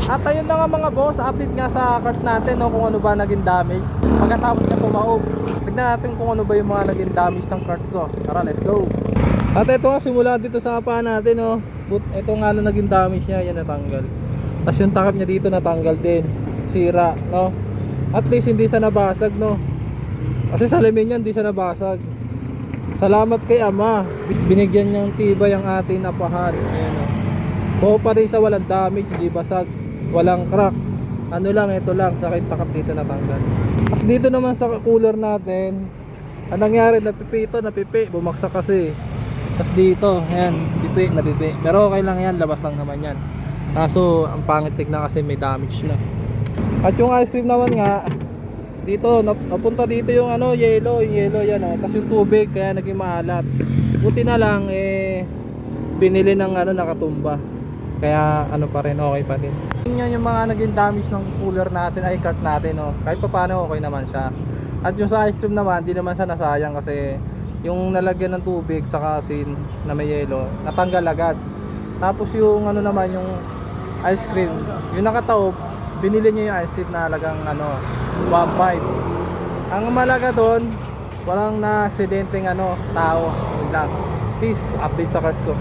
At ayun na nga mga boss, update nga sa cart natin, no, kung ano ba naging damage pagkatapos niya tumaob. Tignan natin kung ano ba yung mga naging damage ng cart ko. Tara, let's go. At ito nga, simula dito sa paa natin, no. Ito nga na naging damage niya, yan natanggal. Tapos yung takip niya dito natanggal din, sira, no. At least hindi siya nabasag, no. Kasi salamin yan, hindi siya nabasag. Salamat kay Ama, binigyan niyang tibay ang ating napahan. Ayan, no. Buo pa rin sa walang damage, hindi basag, walang crack. Ano lang, ito lang, sakit takap dito natanggal. Tapos dito naman sa cooler natin, ang nangyari, napipi, bumagsak kasi. Tapos dito, ayan, napipi. Pero okay lang yan, labas lang naman yan. Kaso, ang pangit tignan kasi may damage na. At yung ice cream naman nga, dito, napunta dito yung ano, yellow yan, oh. Tapos yung tubig, kaya naging maalat. Buti na lang, binili ng ano, nakatumba. Kaya ano pa rin, okay pa rin. Yan yung mga naging damage ng cooler natin, ay cart natin, no. Kahit pa paano okay naman siya. At yung sa ice cream naman, di naman siya nasayang kasi yung nalagyan ng tubig sa asin na may yelo, natanggal agad. Tapos yung ano naman, yung ice cream, yung nakataob, binili niya yung ice cream na halagang ano, 1.5. Ang malaga doon, walang na aksidenteng ano, tao. Yun lang. Peace, update sa cart ko.